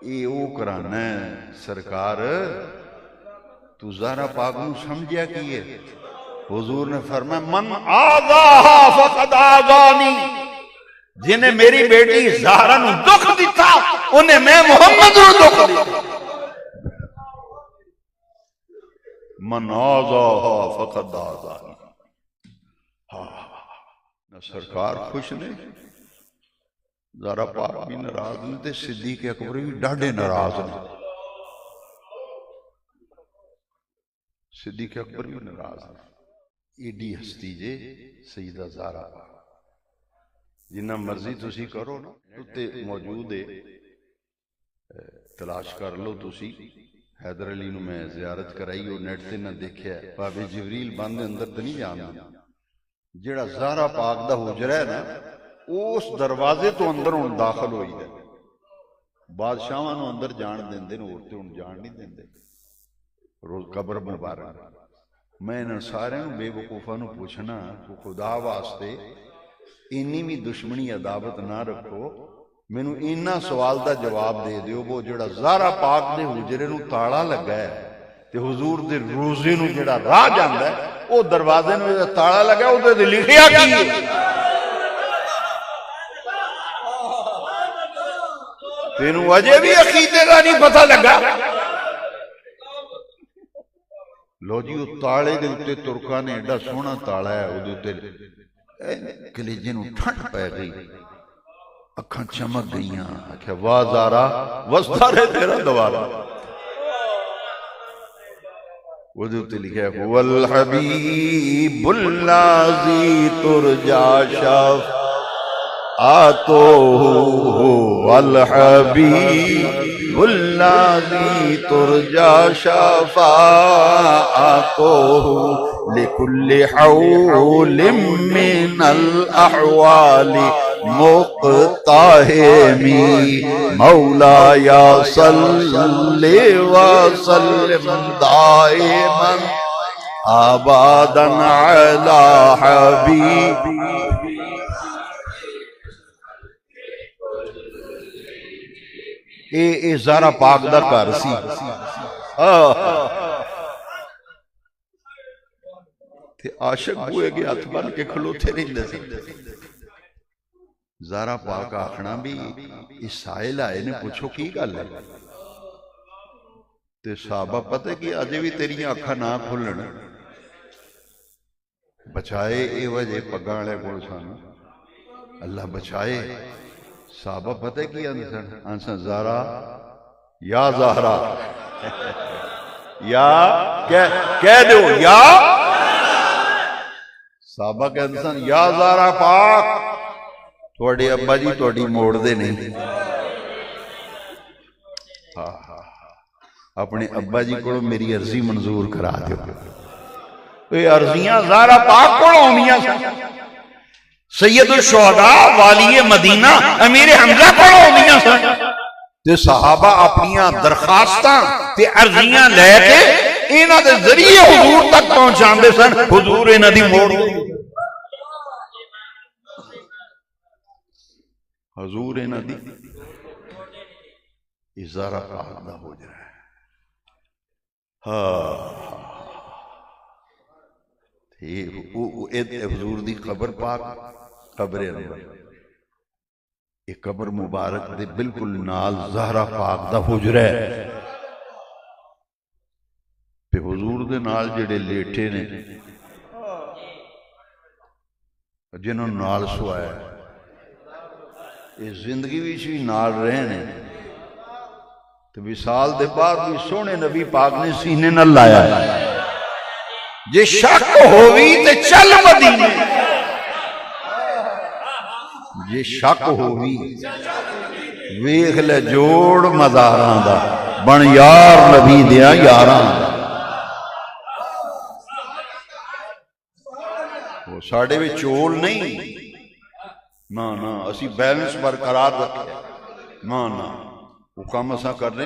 یہ وہ کرانا ہے سرکار تو زہرا پاک نو سمجھیا کی ہے؟ حضور نے فرمایا من آذاہا فقد آذانی، جنہیں میری بیٹی زہرا نو دکھ دیتا انہیں میں محمد نو دکھ دیتا۔ من آذاہا فقد آذانی، سرکار خوش نہیں، زہرا پاک بھی ناراض نہیں تے صدیق اکبر بھی ڈاڈے ناراض نہیں، صدیق اکبر بھی ناراض نہیں۔ ایڈی ہستی جے سیدہ زہرا پاک، جنہ مرضی تسی کرو نا تے موجود ہے، تلاش کر لو تسی۔ حیدر علی نو میں زیارت کرائی اور نیٹ تے نہ دیکھیا ہے، بابے جبریل بند اندر تے نہیں جانا، جیڑا زہرا پاک دا حجرہ ہے نا اس دروازے تو اندر ہن داخل ہوئی ہے، بادشاہاں نو اندر جان دیندے نے، عورتیں ہن جان نہیں دیندے روز قبر مبارک۔ میں انہاں سارے بے وقوفاں نو پوچھنا کہ خدا واسطے اینی بھی دشمنی عداوت نہ رکھو، مینو اینا سوال دا جواب دے دیو، وہ جڑا زہرا پاک دے حجرے نو تالا لگا ہے تے حضور دے روزے نو جڑا راہ جاندا ہے وہ دروازے نو جڑا تالا لگا ہے او تے لکھیا کی ہے؟ تینو اجے بھی عقیدے دا نہیں پتہ لگا؟ لو جی وہ تالے دے اتے ترکا نے ایڈا سونا تالا ہے، وہ دے اتے کلیجے نو ٹھنڈ پہ گئی، اکھاں چمک گئیاں، آکھیا واہ زہرا وسطہ رہے تیرا دوارا۔ وہ دے اتے لکھا ہے والحبیب الذی ترجا شفاعتہ، والحبیب الذی ترجا شفاعتہ لکل حول من الاحوال مقتحمی، مولاي صل وسلم دائما ابدا على حبيبك۔ اے زہرا پاک دا گھر سی، تے عاشق ہوئے گے ہاتھ بن کے کھلوتے نہیں لے۔ زہرا پاک آخنا بھی اس سائل آئے نے پوچھو کی گل ہے، تے صحابہ پتہ کہ آجے بھی تیری آنکھا نہ کھلن، بچائے اے وجہ پگانے کو سانا، اللہ بچائے۔ صحابہ پتہ کی انسان زہرا یا زہرا یا کہہ دو یا صحابہ کے انسان یا زہرا پاک، توڑی ابا جی توڑی موڑ دے نہیں، اپنے ابا جی کو میری عرضی منظور کرا دے۔ یہ عرضیاں زہرا پاک کو ہونیاں سید الشہداء والی مدینہ امیر حمزہ کو ہونیاں سن، تے صحابہ اپنیاں درخواستاں تے عرضیاں لے کے انہاں دے ذریعے حضور تک پہنچان دے سن، حضور انہاں دی موڑ حضور انہاں دی زہرا پاک دا ہو جائے۔ حضور دی قبر پاک قبر انور، یہ قبر مبارک دے بالکل نال زہرا پاک دا حجرہ ہے، تے حضور دے نال جڑے لیٹے نے جنہوں نال سوایا یہ زندگی بھی نال رہے نے، تو وصال دے بعد بھی سونے نبی پاک نے سینے نہ لایا ہے، جے شک ہووی تے چل مدینے، جے شک ہووی ویکھ لے جوڑ مزاراں دا، بن یار نبی دیا یاراں دا۔ وہ ساڑھے بھی چول نہیں، نا اسی بیلنس برقرار رکھے، نا وہ کام اساں کر رہے